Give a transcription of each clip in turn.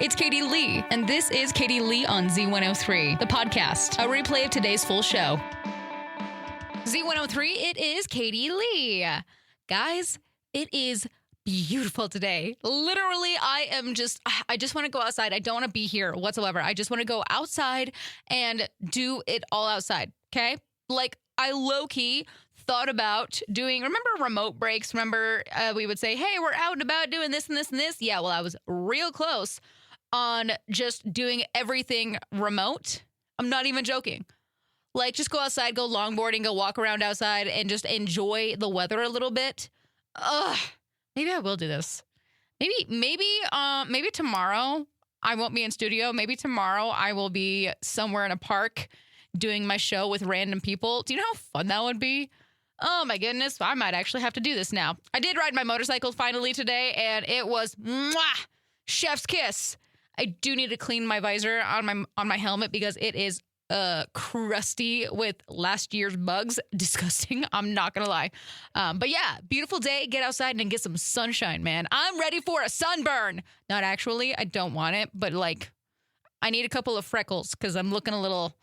It's Katie Lee, and this is Katie Lee on Z103, the podcast, a replay of today's full show. Z103, it is Katie Lee. Guys, it is beautiful today. Literally, I just want to go outside. I don't want to be here whatsoever. I just want to go outside and do it all outside, okay? Like, I low-key thought about doing, remember remote breaks? Remember we would say, hey, we're out and about doing this and this and this? Yeah, well, I was real close on just doing everything remote. I'm not even joking. Like, just go outside, go longboarding, go walk around outside, and just enjoy the weather a little bit. Maybe I will do this. Maybe tomorrow I won't be in studio. Maybe tomorrow I will be somewhere in a park doing my show with random people. Do you know how fun that would be? Oh my goodness, I might actually have to do this now. I did ride my motorcycle finally today, and it was chef's kiss. I do need to clean my visor on my helmet because it is crusty with last year's bugs. Disgusting. I'm not gonna lie. But yeah, beautiful day. Get outside and get some sunshine, man. I'm ready for a sunburn. Not actually. I don't want it, but like, I need a couple of freckles because I'm looking a little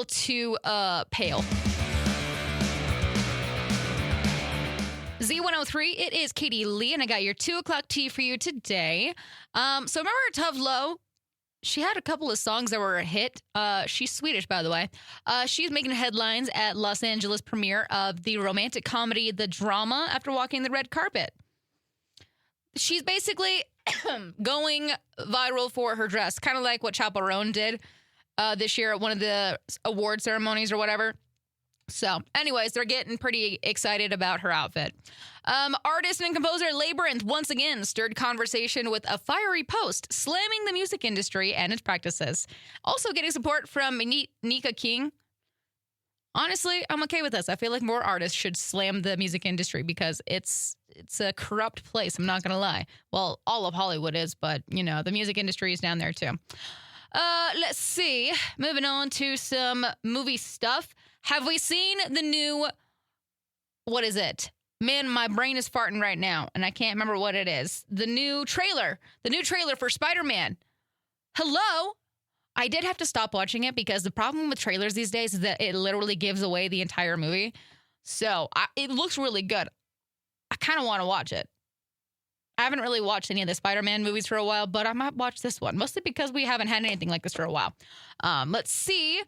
too pale. Z103, it is Katie Lee, and I got your 2 o'clock tea for you today. So remember Tove Lo? She had a couple of songs that were a hit. She's Swedish, by the way. She's making headlines at Los Angeles premiere of the romantic comedy The Drama after walking the red carpet. She's basically going viral for her dress, kind of like what Chaperone did this year at one of the award ceremonies or whatever. So, anyways, they're getting pretty excited about her outfit. Artist and composer Labyrinth once again stirred conversation with a fiery post slamming the music industry and its practices. Also getting support from Nika King. Honestly, I'm okay with this. I feel like more artists should slam the music industry because it's a corrupt place. I'm not going to lie. Well, all of Hollywood is, but, you know, the music industry is down there too. Let's see. Moving on to some movie stuff. Have we seen the new, what is it? Man, my brain is farting right now, and I can't remember what it is. The new trailer for Spider-Man. Hello? I did have to stop watching it because the problem with trailers these days is that it literally gives away the entire movie. So it looks really good. I kind of want to watch it. I haven't really watched any of the Spider-Man movies for a while, but I might watch this one, mostly because we haven't had anything like this for a while. Let's see.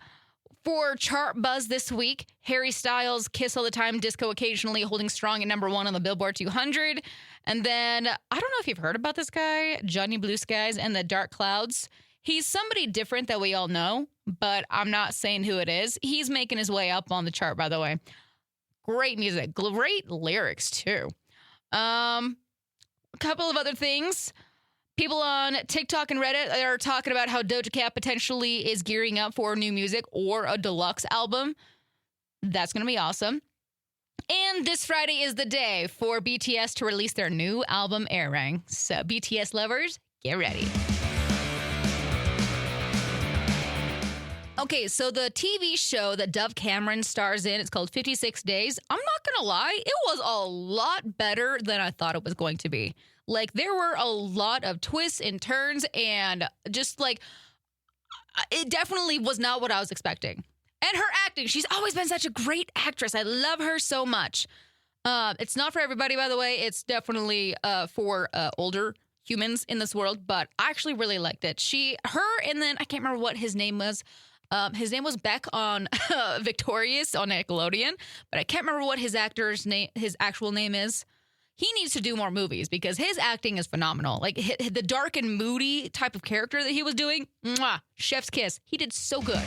For chart buzz this week, Harry Styles' Kiss All the Time, Disco Occasionally holding strong at number 1 on the Billboard 200. And then, I don't know if you've heard about this guy, Johnny Blue Skies and the Dark Clouds. He's somebody different that we all know, but I'm not saying who it is. He's making his way up on the chart, by the way. Great music, great lyrics, too. A couple of other things. People on TikTok and Reddit are talking about how Doja Cat potentially is gearing up for new music or a deluxe album. That's going to be awesome. And this Friday is the day for BTS to release their new album, Airang. So BTS lovers, get ready. Okay, so the TV show that Dove Cameron stars in, it's called 56 Days. I'm not going to lie, it was a lot better than I thought it was going to be. Like, there were a lot of twists and turns and just, like, it definitely was not what I was expecting. And her acting, she's always been such a great actress. I love her so much. It's not for everybody, by the way. It's definitely for older humans in this world, but I actually really liked it. And then I can't remember what his name was. His name was Beck on Victorious on Nickelodeon, but I can't remember what his actual name is. He needs to do more movies because his acting is phenomenal. Like the dark and moody type of character that he was doing, chef's kiss. He did so good.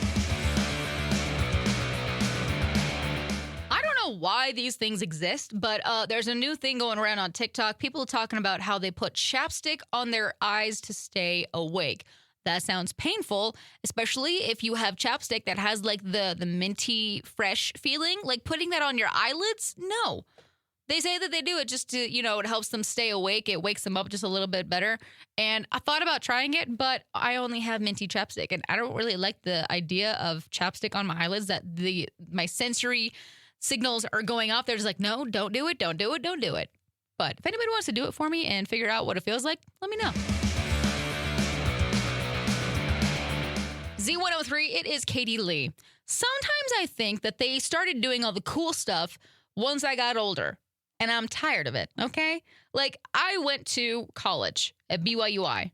I don't know why these things exist, but there's a new thing going around on TikTok. People talking about how they put chapstick on their eyes to stay awake. That sounds painful, especially if you have chapstick that has like the minty fresh feeling. Like putting that on your eyelids? No. They say that they do it just to, it helps them stay awake. It wakes them up just a little bit better. And I thought about trying it, but I only have minty chapstick. And I don't really like the idea of chapstick on my eyelids that my sensory signals are going off. They're just like, no, don't do it. Don't do it. Don't do it. But if anybody wants to do it for me and figure out what it feels like, let me know. Z103, it is Katie Lee. Sometimes I think that they started doing all the cool stuff once I got older, and I'm tired of it, okay? Like, I went to college at BYUI.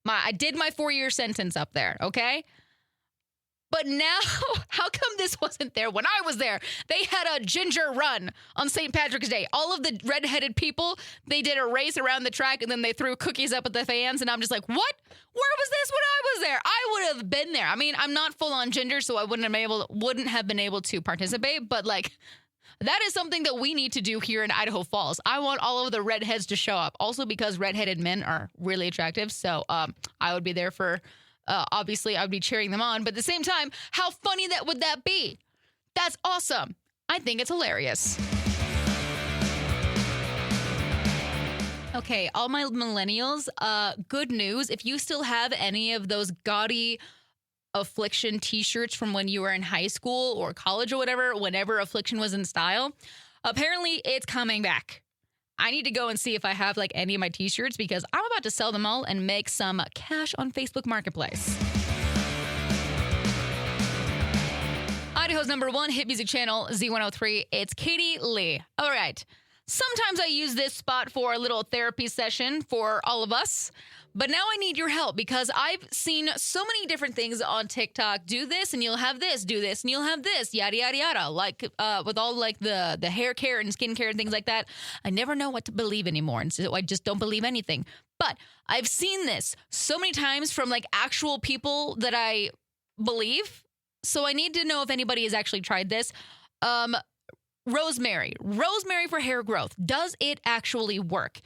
I did my 4-year sentence up there, okay? But now, how come this wasn't there when I was there? They had a ginger run on St. Patrick's Day. All of the redheaded people, they did a race around the track, and then they threw cookies up at the fans, and I'm just like, what? Where was this when I was there? I would have been there. I mean, I'm not full on ginger, so I wouldn't have been able to participate, but like, that is something that we need to do here in Idaho Falls. I want all of the redheads to show up. Also because redheaded men are really attractive, so I would be there for... obviously, I would be cheering them on, but at the same time, how funny would that be? That's awesome. I think it's hilarious. Okay, all my millennials, good news. If you still have any of those gaudy Affliction t-shirts from when you were in high school or college or whatever, whenever Affliction was in style, apparently it's coming back. I need to go and see if I have like any of my t-shirts because I'm about to sell them all and make some cash on Facebook Marketplace. Idaho's #1 hit music channel, Z103. It's Katie Lee. All right. Sometimes I use this spot for a little therapy session for all of us. But now I need your help because I've seen so many different things on TikTok. Do this and you'll have this. Do this and you'll have this. Yada, yada, yada. Like with all like the hair care and skin care and things like that. I never know what to believe anymore. And so I just don't believe anything. But I've seen this so many times from like actual people that I believe. So I need to know if anybody has actually tried this. Rosemary for hair growth. Does it actually work?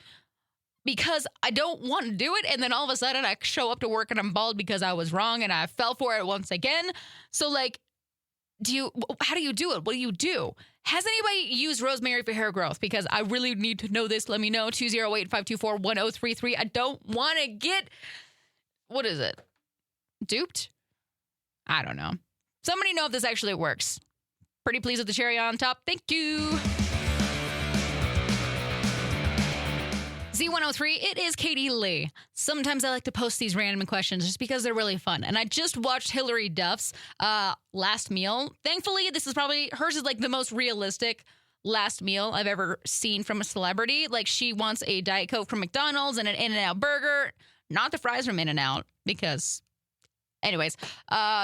Because I don't want to do it, and then all of a sudden I show up to work and I'm bald because I was wrong and I fell for it once again. So, like, how do you do it? What do you do? Has anybody used rosemary for hair growth? Because I really need to know this. Let me know. 208-524-1033. I don't want to get, what is it? Duped? I don't know. Somebody know if this actually works. Pretty pleased with the cherry on top. Thank you. Z103, it is Katie Lee. Sometimes I like to post these random questions just because they're really fun. And I just watched Hillary Duff's last meal. Thankfully, hers is like the most realistic last meal I've ever seen from a celebrity. Like she wants a Diet Coke from McDonald's and an In-N-Out burger, not the fries from In-N-Out because... Anyways,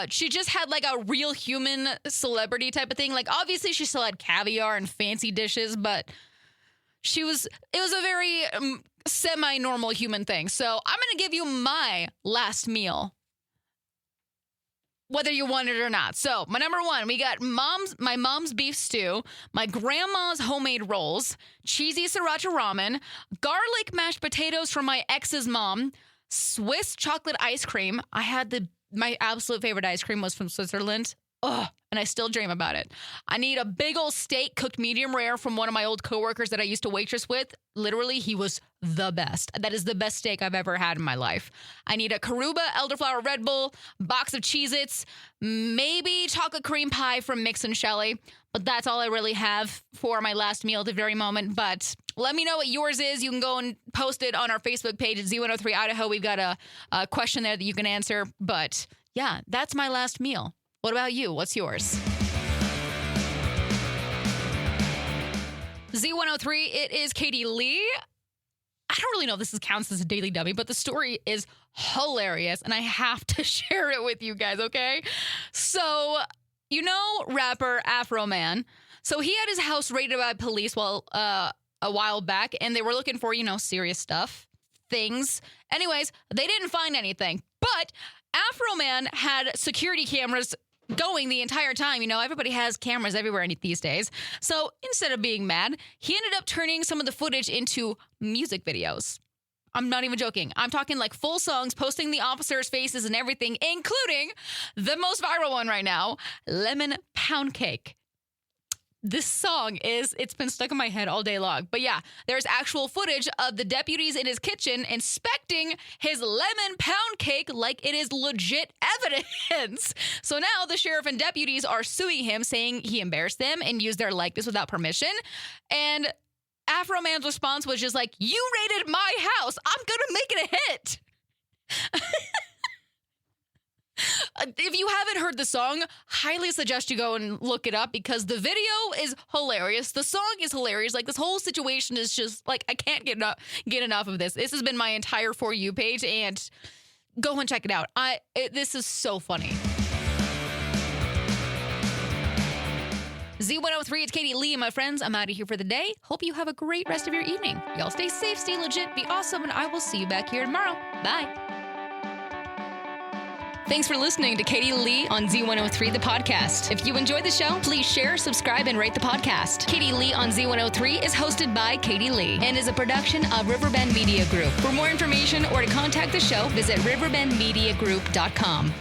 she just had like a real human celebrity type of thing. Like obviously she still had caviar and fancy dishes, but... it was a very semi-normal human thing. So I'm going to give you my last meal, whether you want it or not. So my #1, we got my mom's beef stew, my grandma's homemade rolls, cheesy sriracha ramen, garlic mashed potatoes from my ex's mom, Swiss chocolate ice cream. My absolute favorite ice cream was from Switzerland. Ugh, and I still dream about it. I need a big old steak cooked medium rare from one of my old coworkers that I used to waitress with. Literally, he was the best. That is the best steak I've ever had in my life. I need a Karuba elderflower Red Bull, box of Cheez-Its, maybe chocolate cream pie from Mix and Shelly. But that's all I really have for my last meal at the very moment. But let me know what yours is. You can go and post it on our Facebook page at Z103 Idaho. We've got a question there that you can answer. But yeah, that's my last meal. What about you? What's yours? Z103, it is Katie Lee. I don't really know if this counts as a daily dummy, but the story is hilarious, and I have to share it with you guys, okay? So, you know rapper Afroman. So he had his house raided by police a while back, and they were looking for, serious things. Anyways, they didn't find anything, but Afroman had security cameras going the entire time. Everybody has cameras everywhere these days. So instead of being mad, he ended up turning some of the footage into music videos. I'm not even joking. I'm talking like full songs, posting the officers' faces and everything, including the most viral one right now, Lemon Pound Cake. This song it's been stuck in my head all day long. But yeah, there's actual footage of the deputies in his kitchen inspecting his lemon pound cake like it is legit evidence. So now the sheriff and deputies are suing him, saying he embarrassed them and used their likeness without permission. And Afroman's response was just like, you raided my house. I'm going to make it a hit. if you haven't heard the song, highly suggest you go and look it up because the video is hilarious. The song is hilarious. Like, this whole situation is just like, I can't get enough of this. This has been my entire For You page, and go and check it out. This is so funny. Z103, it's Katie Lee, my friends. I'm out of here for the day. Hope you have a great rest of your evening. Y'all stay safe, stay legit, be awesome, and I will see you back here tomorrow. Bye. Thanks for listening to Katie Lee on Z103, the podcast. If you enjoyed the show, please share, subscribe, and rate the podcast. Katie Lee on Z103 is hosted by Katie Lee and is a production of Riverbend Media Group. For more information or to contact the show, visit riverbendmediagroup.com.